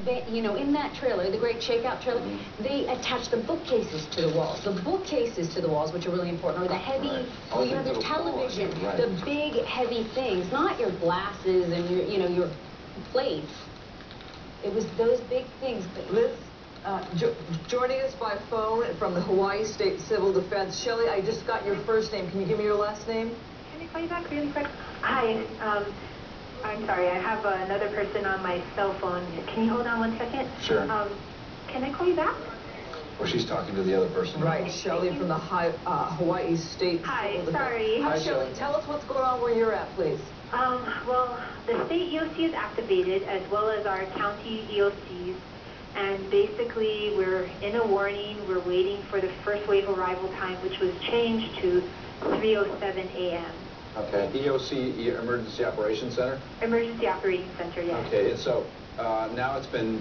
they, you know, in that trailer, the Great Shakeout trailer, they attach the bookcases to the walls. The bookcases to the walls, which are really important, or the heavy, well, you know, the television, the big heavy things, not your glasses and your, you know, your plates. It was those big things. Liz, joining us by phone from the Hawaii State Civil Defense. Shelley, I just got your first name. Can you give me your last name? Can I call you back really quick? Hi, I'm sorry, I have another person on my cell phone. Can you hold on 1 second? Sure. Can I call you back? Well, she's talking to the other person. Right, Shelley from the Hawaii State Civil Defense. Sorry. Hi, Shelley. Tell us what's going on where you're at, please. Well, the state EOC is activated, as well as our county EOCs, and basically we're in a warning. We're waiting for the first wave arrival time, which was changed to 3:07 a.m. Okay, EOC, Emergency Operations Center? Emergency Operating Center, yes. Okay, and so now it's been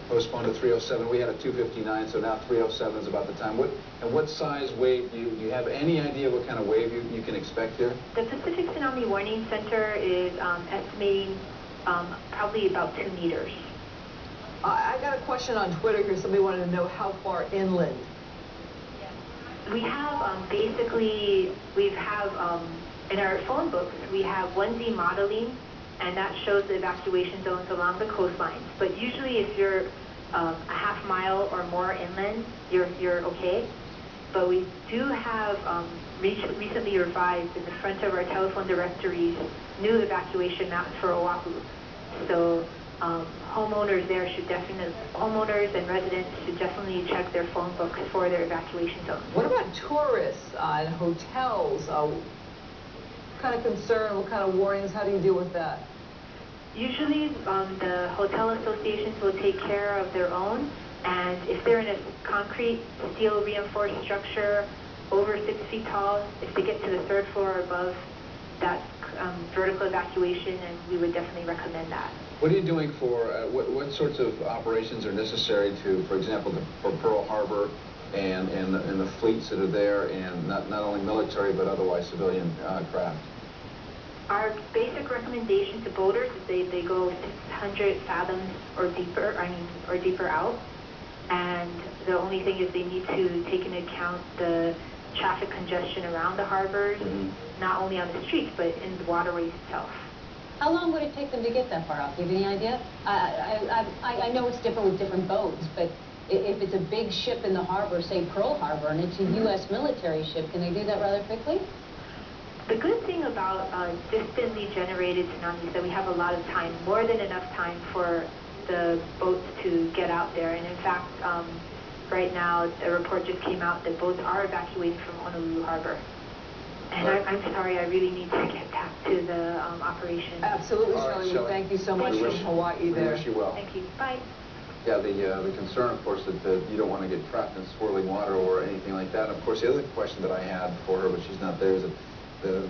postponed to 3:07. We had a 2:59, so now 3:07 is about the time. What size wave, do you have any idea what kind of wave you can expect here? The Pacific Tsunami Warning Center is estimating probably about 2 meters. I got a question on Twitter here. Somebody wanted to know how far inland. We have in our phone books, we have 1Z modeling, and that shows the evacuation zones along the coastlines. But usually if you're a half mile or more inland, you're okay. But we do have recently revised in the front of our telephone directories new evacuation maps for Oahu. So homeowners and residents should definitely check their phone books for their evacuation zones. What about tourists and hotels? What kind of concern, what kind of warnings, how do you deal with that? Usually the hotel associations will take care of their own, and if they're in a concrete steel reinforced structure over 6 feet tall, if they get to the 3rd floor or above, that's vertical evacuation, and we would definitely recommend that. What are you doing for, what sorts of operations are necessary to, for example, for Pearl Harbor and the fleets that are there, and not only military but otherwise civilian craft? Our basic recommendation to boaters is they go 600 fathoms or deeper, or deeper out. And the only thing is they need to take into account the traffic congestion around the harbors, not only on the streets, but in the waterways itself. How long would it take them to get that far out? Do you have any idea? I know it's different with different boats, but if it's a big ship in the harbor, say Pearl Harbor, and it's a U.S. military ship, can they do that rather quickly? The good thing about distantly generated tsunamis is that we have a lot of time, more than enough time for the boats to get out there. And in fact, right now, a report just came out that boats are evacuating from Honolulu Harbor. And I'm sorry, I really need to get back to the operation. Absolutely, Shelley. Shelley. Thank you so much from Hawaii there. We wish you well. Thank you. Bye. Yeah, the concern, of course, that you don't want to get trapped in swirling water or anything like that. And of course, the other question that I had for her, but she's not there, is that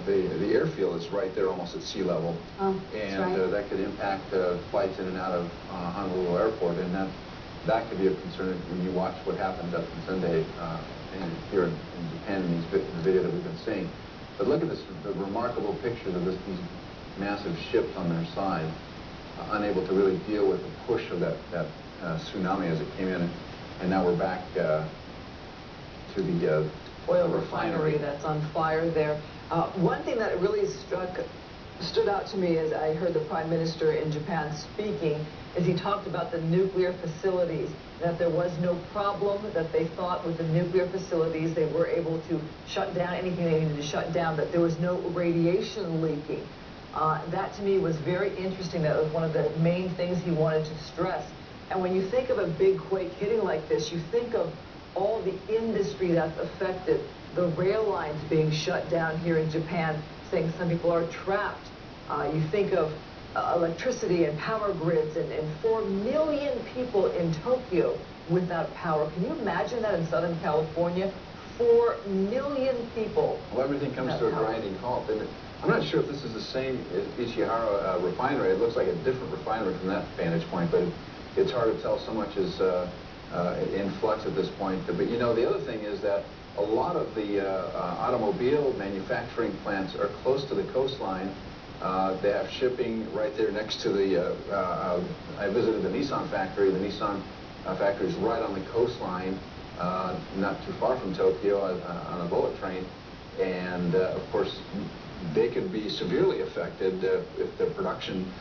the airfield is right there almost at sea level. Oh, and right. that could impact flights in and out of Honolulu Airport, and that could be a concern when you watch what happened up in Sunday here in Japan in the video that we've been seeing. But look at this, the remarkable pictures of these massive ships on their side, unable to really deal with the push of that tsunami as it came in, and now we're back to the oil refinery that's on fire there. One thing that really stood out to me as I heard the Prime Minister in Japan speaking is he talked about the nuclear facilities, that there was no problem, that they thought with the nuclear facilities they were able to shut down anything they needed to shut down, that there was no radiation leaking. That to me was very interesting. That was one of the main things he wanted to stress. And when you think of a big quake hitting like this, you think of all the industry that's affected, the rail lines being shut down here in Japan, saying some people are trapped. You think of electricity and power grids and 4 million people in Tokyo without power. Can you imagine that in Southern California? 4 million people. Well, everything comes to a grinding halt. And I'm not sure if this is the same as Ishihara refinery. It looks like a different refinery from that vantage point, but it's hard to tell. So much is in flux at this point. But you know, the other thing is that a lot of the automobile manufacturing plants are close to the coastline. They have shipping right there next to the, I visited the Nissan factory. The Nissan factory is right on the coastline, not too far from Tokyo, on a bullet train. And of course, they could be severely affected if the production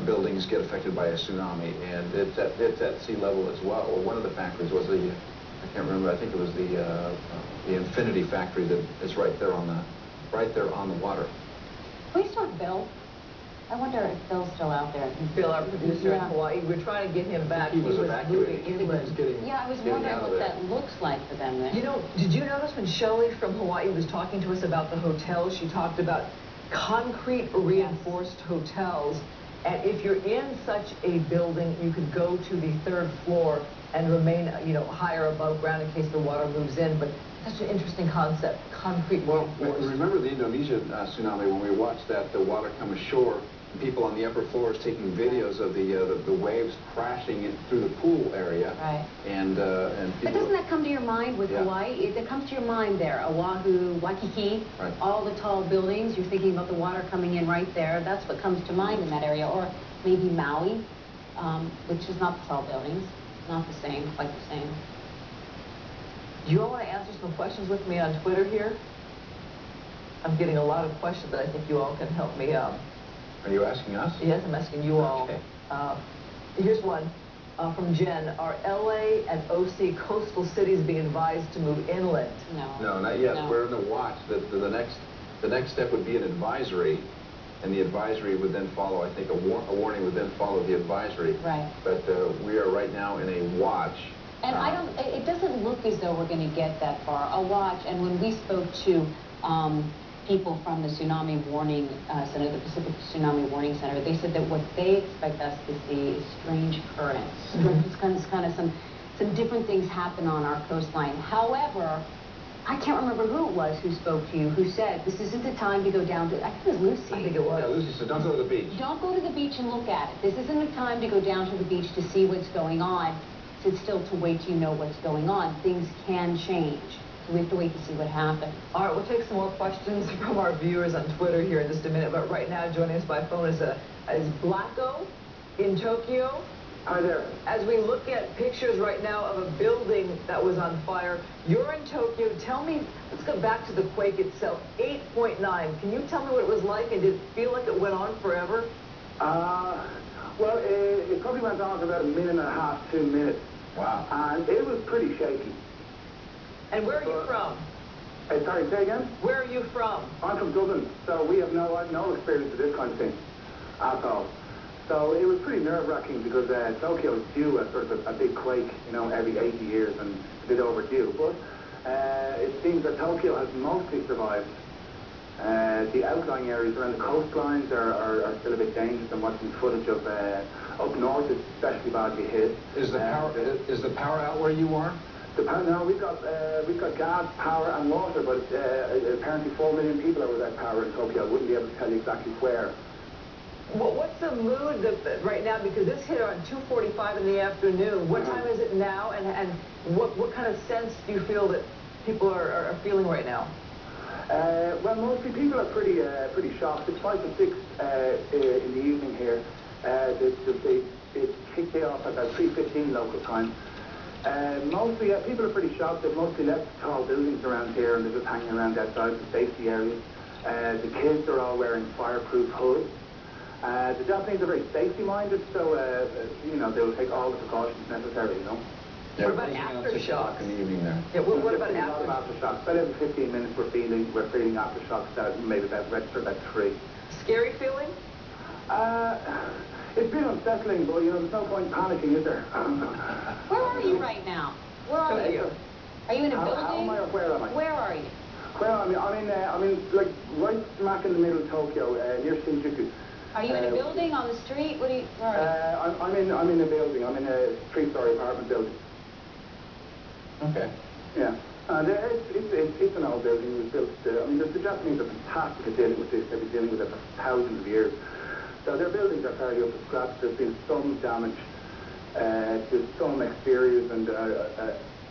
buildings get affected by a tsunami. And it's at sea level as well. Or one of the factories was the, I can't remember, I think it was the Infinity factory that is right there on the water. Can we start Bill? I wonder if Bill's still out there. Bill, our producer in Hawaii, we're trying to get him back. He was moving inland. Yeah, I was wondering what that looks like for them then. You know, did you notice when Shelley from Hawaii was talking to us about the hotels, she talked about concrete reinforced hotels. And if you're in such a building, you could go to the 3rd floor and remain, you know, higher above ground in case the water moves in. But such an interesting concept, concrete reinforced. Remember the Indonesia tsunami when we watched that, the water come ashore, and people on the upper floors taking videos of the waves crashing in through the pool area. Right. And people. But doesn't that come to your mind with Hawaii? It comes to your mind there, Oahu, Waikiki, right. All the tall buildings. You're thinking about the water coming in right there. That's what comes to mind in that area. Or maybe Maui, which is not the tall buildings, not the same, quite the same. Do you all want to answer some questions with me on Twitter here? I'm getting a lot of questions that I think you all can help me. Are you asking us? Yes, I'm asking you all. Okay. Here's one from Jen. Are LA and OC coastal cities being advised to move inland? No. No, not yet. No. We're in the watch. The next step would be an advisory, and the advisory would then follow. I think a warning would then follow the advisory. Right. But we are right now in a watch. And it doesn't look as though we're going to get that far. A watch, and when we spoke to people from the Tsunami Warning Center, the Pacific Tsunami Warning Center, they said that what they expect us to see is strange currents. It's kind of some different things happen on our coastline. However, I can't remember who it was who spoke to you, who said this isn't the time to go down to, I think it was Lucy. I think it was. Yeah, Lucy said don't go to the beach. Don't go to the beach and look at it. This isn't a time to go down to the beach to see what's going on. It's still to wait till you know what's going on. Things can change. So we have to wait to see what happens. All right, we'll take some more questions from our viewers on Twitter here in just a minute. But right now, joining us by phone is Blacko in Tokyo. Hi there. As we look at pictures right now of a building that was on fire, you're in Tokyo. Tell me, let's go back to the quake itself. 8.9. Can you tell me what it was like, and did it feel like it went on forever? Well, it probably went on for about a minute and a half, 2 minutes. Wow. And it was pretty shaky. And where are you from? Sorry, say again? Where are you from? I'm from Dublin, so we have no experience with this kind of thing at all. So it was pretty nerve-wracking because Tokyo is due a sort of a big quake, you know, every 80 years, and it's a bit overdue. But it seems that Tokyo has mostly survived. The outlying areas around the coastlines are still a bit dangerous. I'm watching footage of up north, it's especially badly hit. Is the power out where you are? No, we've got gas, power, and water, but apparently 4 million people are without power in Tokyo. I wouldn't be able to tell you exactly where. Well, what's the mood right now? Because this hit around 2:45 in the afternoon. What time is it now, and what kind of sense do you feel that people are feeling right now? Well, mostly people are pretty shocked. It's 5 to 6 in the evening here. It kicked off at about 3:15 local time. Mostly, people are pretty shocked. They've mostly left tall buildings around here, and they're just hanging around outside the safety areas. The kids are all wearing fireproof hoods. The Japanese are very safety-minded, so you know, they'll take all the precautions necessary. You know. Yeah, what about aftershocks in the evening there? Yeah, what about aftershocks? About every 15 minutes we're feeling aftershocks out, maybe about 3. Scary feeling? It's been unsettling, but you know, there's no point panicking, is there? Where are you right now? Where are you? Are you in a building? How am I, or where am I? Where are you? Where am I? I'm in like right smack in the middle of Tokyo, near Shinjuku. Are you in a building, on the street? Where are you? I'm in a building. I'm in a 3-story apartment building. Okay. Yeah. And it's an old building. It was built. I mean, the Japanese are fantastic at dealing with this. They've been dealing with it for thousands of years. So their buildings are fairly up to scratch. There's been some damage to some exteriors and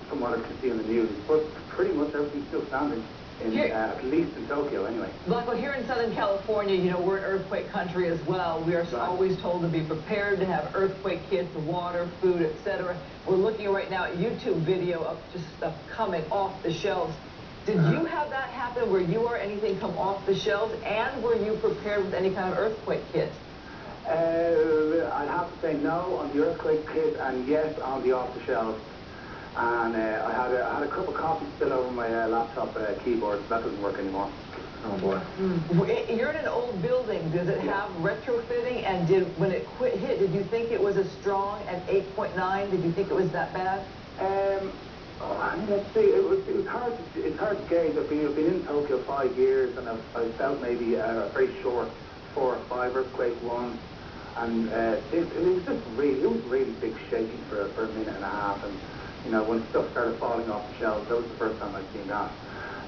from what I can see in the news, but pretty much everything's still standing. at least in Tokyo anyway. Michael, here in Southern California, you know, we're an earthquake country as well. We are always told to be prepared, to have earthquake kits, water, food, etc. We're looking right now at YouTube video of just stuff coming off the shelves. Did you have that happen where you or anything come off the shelves, and were you prepared with any kind of earthquake kit? I'd have to say no on the earthquake kit and yes on the off-the-shelf. And I had a cup of coffee spill over my laptop keyboard. That doesn't work anymore. Oh boy. You're in an old building. Does it have retrofitting? And when it hit, did you think it was as strong as 8.9? Did you think it was that bad? Let's see. It's hard to gauge. I've been in Tokyo 5 years, and I've felt maybe a very short 4 or 5 earthquake ones. And it was really big shaking for a minute and a half. And you know, when stuff started falling off the shelves, that was the first time I'd seen that.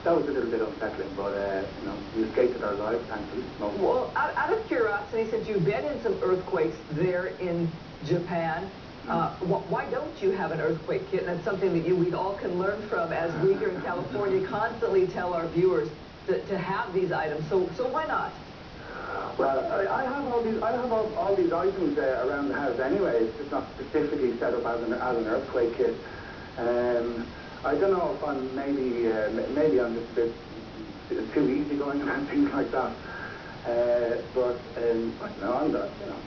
That was a little bit unsettling, but you know, we escaped our lives, thankfully. Well, out of curiosity, since you've been in some earthquakes there in Japan, why don't you have an earthquake kit? And that's something that we all can learn from, as we here in California constantly tell our viewers to have these items. So why not? Well, I have all these items around the house anyway. It's just not specifically set up as an earthquake kit. I don't know if I'm maybe I'm just a bit too easygoing and things like that. But no, I'm not. You know.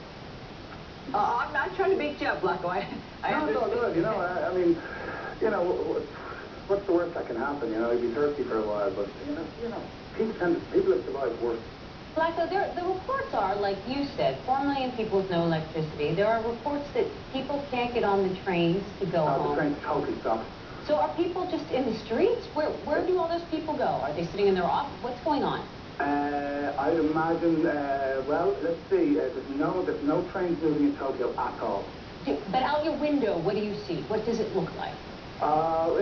I'm not trying to beat you up, Blacko. I no, it's all good. You know, I mean, you know, what's the worst that can happen? You know, you'd be thirsty for a while, but you know, people have survived worse. Blacko, the reports are, like you said, 4 million people with no electricity. There are reports that people can't get on the trains to go home. The trains totally stopped. So are people just in the streets? Where do all those people go? Are they sitting in their office? What's going on? I'd imagine, well, let's see, there's no trains moving in Tokyo at all. But out your window, what do you see? What does it look like? Well,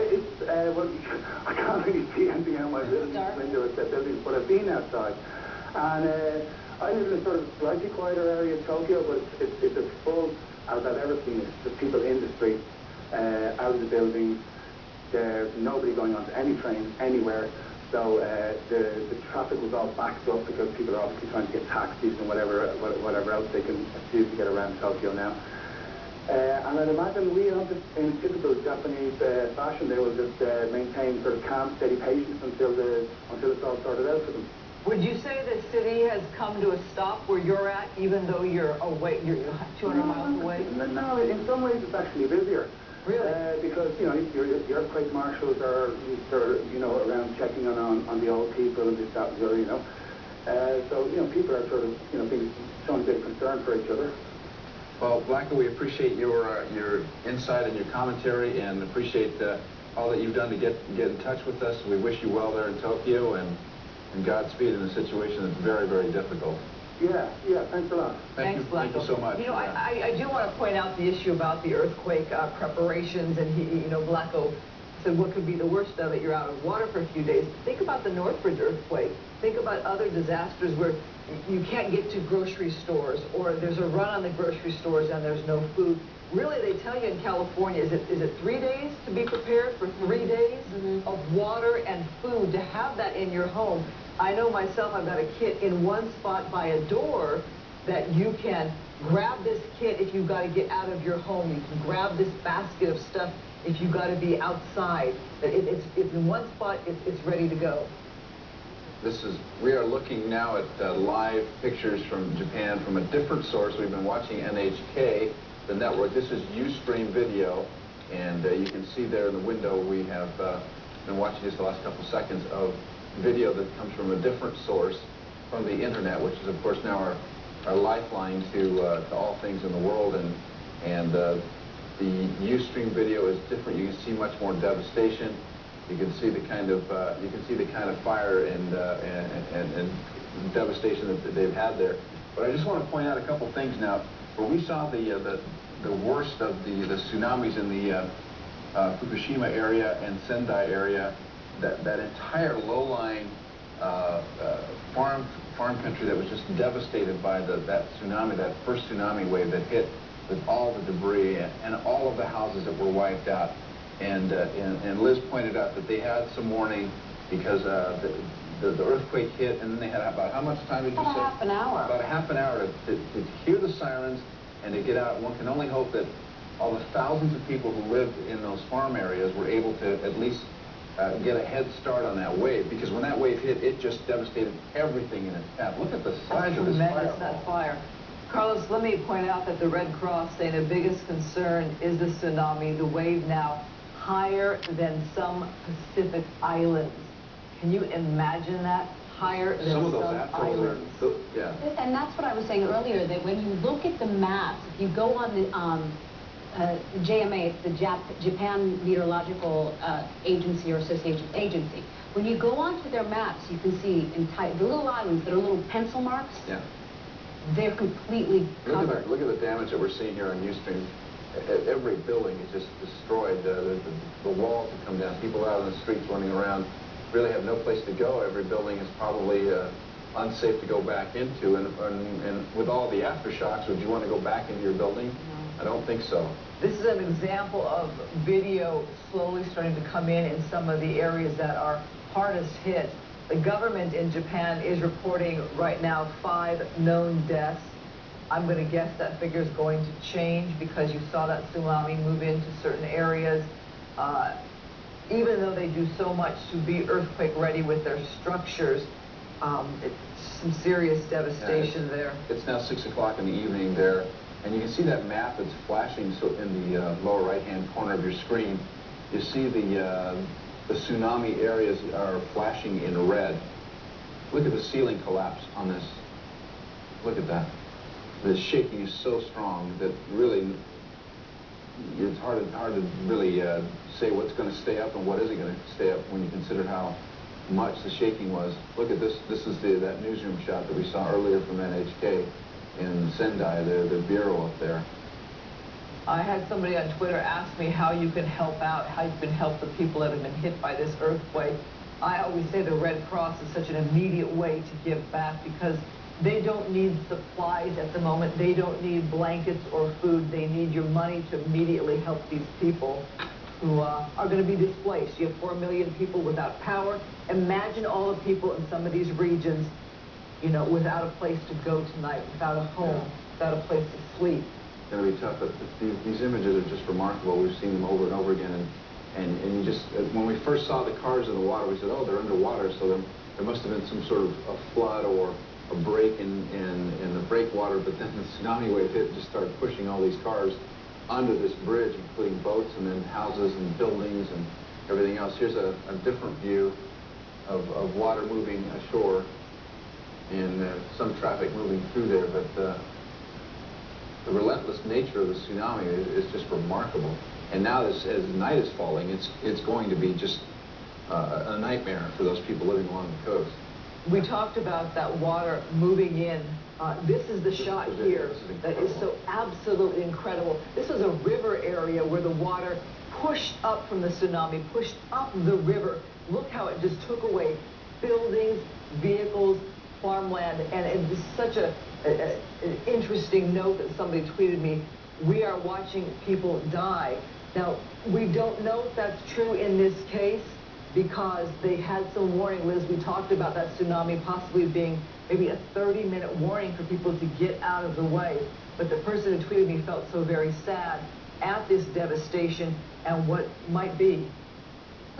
I can't really see anything out my window except buildings, but I've been outside. And I live in a sort of slightly quieter area of Tokyo, but it's as full as I've ever seen it. There's people in the streets, out of the buildings. There's nobody going on to any train anywhere. So the traffic was all backed up because people are obviously trying to get taxis and whatever else they can use to get around Tokyo now. And I'd imagine we, just in typical Japanese fashion, they will just maintain sort of calm, steady patience until it's all sorted out for them. Would you say the city has come to a stop where you're at, even though you're away, you're 200 miles away? No, in some ways it's actually busier. Really? Because, you know, the earthquake marshals are you know, around checking on the old people and this, that, and the other, you know. So, you know, people are sort of, you know, showing a bit of concern for each other. Well, Blacko, we appreciate your insight and your commentary, and appreciate all that you've done to get in touch with us. We wish you well there in Tokyo, and Godspeed in a situation that's very, very difficult. Yeah, thanks a lot. Thanks, Blacko. Thank you so much. You know, I do want to point out the issue about the earthquake preparations, and you know, Blacko said what could be the worst of it, you're out of water for a few days. Think about the Northridge earthquake. Think about other disasters where you can't get to grocery stores, or there's a run on the grocery stores and there's no food. Really, they tell you in California, is it 3 days to be prepared for 3 days of water and food, to have that in your home? I know myself, I've got a kit in one spot by a door that you can grab this kit if you've got to get out of your home. You can grab this basket of stuff if you've got to be outside. It's in one spot, it's ready to go. We are looking now at live pictures from Japan from a different source. We've been watching NHK, the network. This is Ustream video, and you can see there in the window we have been watching just the last couple seconds of video that comes from a different source from the internet, which is of course now our lifeline to all things in the world, and the Ustream video is different. You can see much more devastation. You can see the kind of fire and devastation that they've had there. But I just want to point out a couple things now. Where we saw the worst of the tsunamis in the Fukushima area and Sendai area, that entire low-lying farm country that was just devastated by that tsunami, that first tsunami wave that hit, with all the debris and all of the houses that were wiped out. And Liz pointed out that they had some warning because the earthquake hit, and then they had about how much time did you say? About half an hour. About a half an hour to hear the sirens and to get out. One can only hope that all the thousands of people who lived in those farm areas were able to at least get a head start on that wave, because when that wave hit, it just devastated everything in its path. Look at the size of this fire. Tremendous, that fire. Carlos, let me point out that the Red Cross say the biggest concern is the tsunami, the wave now higher than some Pacific islands. Can you imagine that? Higher than some islands. Yeah. And that's what I was saying earlier, that when you look at the maps, if you go on the JMA, it's the Japan Meteorological Agency or Association Agency. When you go onto their maps, you can see the little islands that are little pencil marks. Yeah. They're completely covered. Look at the damage that we're seeing here on Ustream. Every building is just destroyed. The walls have come down. People out on the streets running around really have no place to go. Every building is probably unsafe to go back into. And with all the aftershocks, would you want to go back into your building? No. I don't think so. This is an example of video slowly starting to come in some of the areas that are hardest hit. The government in Japan is reporting right now 5 known deaths. I'm going to guess that figure is going to change because you saw that tsunami move into certain areas. Even though they do so much to be earthquake ready with their structures, it's some serious devastation there. It's now 6 o'clock in the evening there, and you can see that map that's flashing in the lower right-hand corner of your screen. You see the tsunami areas are flashing in red. Look at the ceiling collapse on this. Look at that. The shaking is so strong that really it's hard to really say what's going to stay up and what isn't going to stay up when you consider how much the shaking was. Look at this. This is that newsroom shot that we saw earlier from NHK in Sendai, the bureau up there. I had somebody on Twitter ask me how you can help out, how you can help the people that have been hit by this earthquake. I always say the Red Cross is such an immediate way to give back because they don't need supplies at the moment. They don't need blankets or food. They need your money to immediately help these people who are going to be displaced. You have 4 million people without power. Imagine all the people in some of these regions, you know, without a place to go tonight, without a home, without a place to sleep. It's going to be tough, but these images are just remarkable. We've seen them over and over again, and you just, when we first saw the cars in the water, we said, oh, they're underwater, so there must have been some sort of a flood or a break in the breakwater, but then the tsunami wave hit and just started pushing all these cars under this bridge, including boats and then houses and buildings and everything else. Here's a different view of water moving ashore and some traffic moving through there, but the relentless nature of the tsunami is just remarkable. And now as night is falling, it's going to be just a nightmare for those people living along the coast. We talked about that water moving in. This is the shot here that is so absolutely incredible. This was a river area where the water pushed up from the tsunami, pushed up the river. Look how it just took away buildings, vehicles, farmland, and it's such an interesting note that somebody tweeted me. We are watching people die. Now, we don't know if that's true in this case, because they had some warning, Liz. We talked about that tsunami possibly being maybe a 30-minute warning for people to get out of the way. But the person who tweeted me felt so very sad at this devastation and what might be.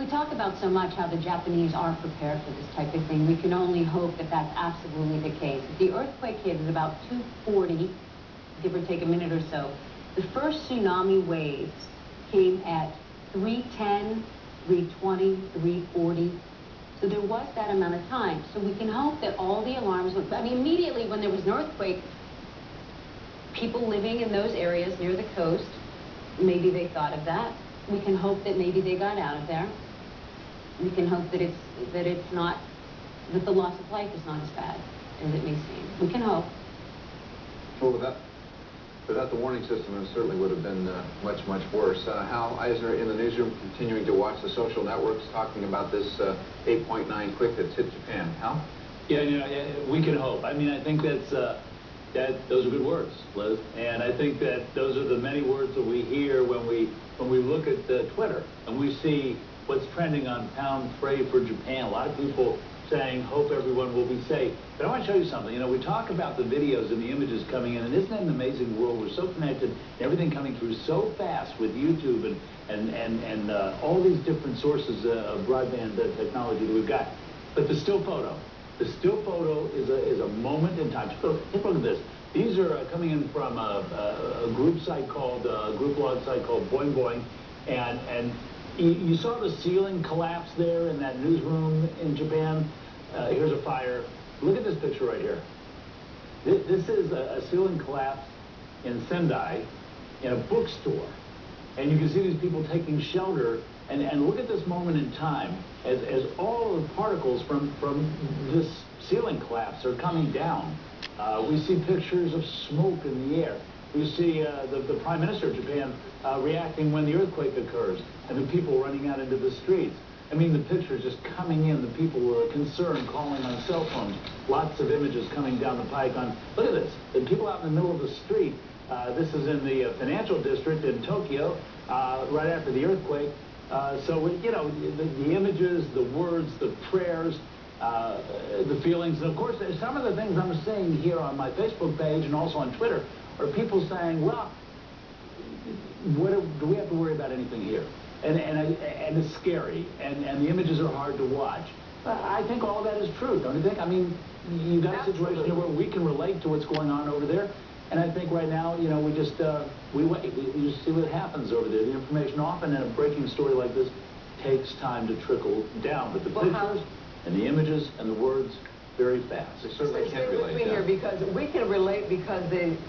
We talk about so much how the Japanese aren't prepared for this type of thing. We can only hope that that's absolutely the case. If the earthquake hit at about 2:40, give or take a minute or so, the first tsunami waves came at 3:10, 3:20, 3:40. So there was that amount of time. So we can hope that all the alarms went, I mean, immediately when there was an earthquake, people living in those areas near the coast, maybe they thought of that. We can hope that maybe they got out of there. We can hope that it's not, that the loss of life is not as bad as it may seem. We can hope. Well, without the warning system, it certainly would have been much, much worse. Hal Eisner in the newsroom continuing to watch the social networks talking about this 8.9 quake that's hit Japan. Hal? Yeah, you know, we can hope. I mean, I think those are good words, Liz. And I think that those are the many words that we hear when we look at Twitter and we see what's trending on Pound Pray for Japan. A lot of people saying, hope everyone will be safe. But I want to show you something. You know, we talk about the videos and the images coming in, and isn't it an amazing world? We're so connected, everything coming through so fast with YouTube and all these different sources of broadband technology that we've got. But the still photo is a moment in time. Take a look at this. These are coming in from a group site called, group log site called Boing Boing, and you saw the ceiling collapse there in that newsroom in Japan. Here's a fire. Look at this picture right here. This is a ceiling collapse in Sendai in a bookstore. And you can see these people taking shelter. And look at this moment in time as all of the particles from this ceiling collapse are coming down. We see pictures of smoke in the air. We see the Prime Minister of Japan reacting when the earthquake occurs, and the people running out into the streets. I mean, the pictures just coming in, the people were concerned, calling on cell phones, lots of images coming down the pike on, look at this, the people out in the middle of the street. This is in the financial district in Tokyo, right after the earthquake. So, you know, the images, the words, the prayers, the feelings, and of course, some of the things I'm seeing here on my Facebook page and also on Twitter are people saying, well, do we have to worry about anything here? And it's scary, and the images are hard to watch. I think all that is true, don't you think? I mean, you've got a situation here where we can relate to what's going on over there, and I think right now, you know, we just wait. We just see what happens over there. The information often in a breaking story like this takes time to trickle down, but the pictures and the images and the words very fast. They certainly can't relate here because we can relate because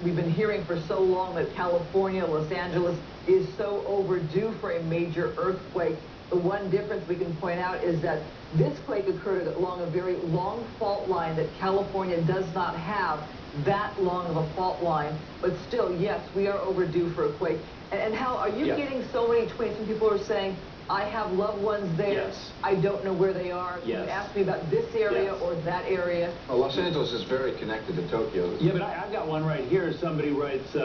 we've been hearing for so long that California, Los Angeles is so overdue for a major earthquake. The one difference we can point out is that this quake occurred along a very long fault line that California does not have that long of a fault line. But still, yes, we are overdue for a quake. And Hal, are you getting so many tweets and people are saying, I have loved ones there. Yes. I don't know where they are. Yes. You ask me about this area or that area. Well, Los Angeles is very connected to Tokyo. Yeah, but I've got one right here. Somebody writes,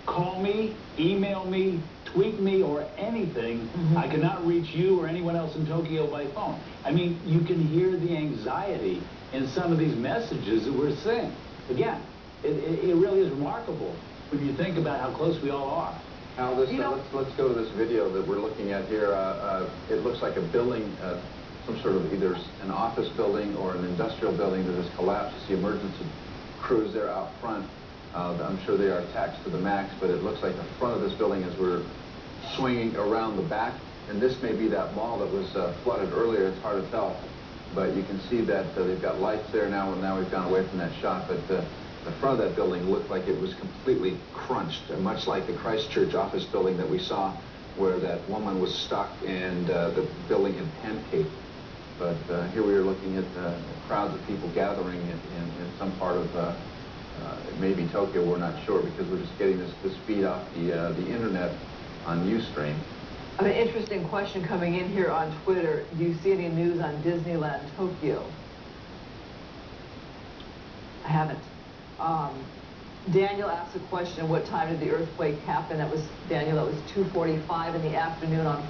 call me, email me, tweet me, or anything. I cannot reach you or anyone else in Tokyo by phone. I mean, you can hear the anxiety in some of these messages that we're seeing. Again, it really is remarkable when you think about how close we all are. Now, let's go to this video that we're looking at here. It looks like a building, some sort of either an office building or an industrial building that has collapsed. You see emergency crews there out front. I'm sure they are taxed to the max, but it looks like the front of this building as we're swinging around the back. And this may be that mall that was flooded earlier. It's hard to tell. But you can see that they've got lights there now, and now we've gone away from that shot. But the front of that building looked like it was completely crunched, much like the Christchurch office building that we saw where that woman was stuck and the building had pancaked. But here we are looking at crowds of people gathering in some part of maybe Tokyo, we're not sure, because we're just getting this feed off the internet on Ustream. I mean, interesting question coming in here on Twitter. Do you see any news on Disneyland Tokyo? I haven't. Daniel asked a question, what time did the earthquake happen? That was, Daniel, that was 2:45 in the afternoon on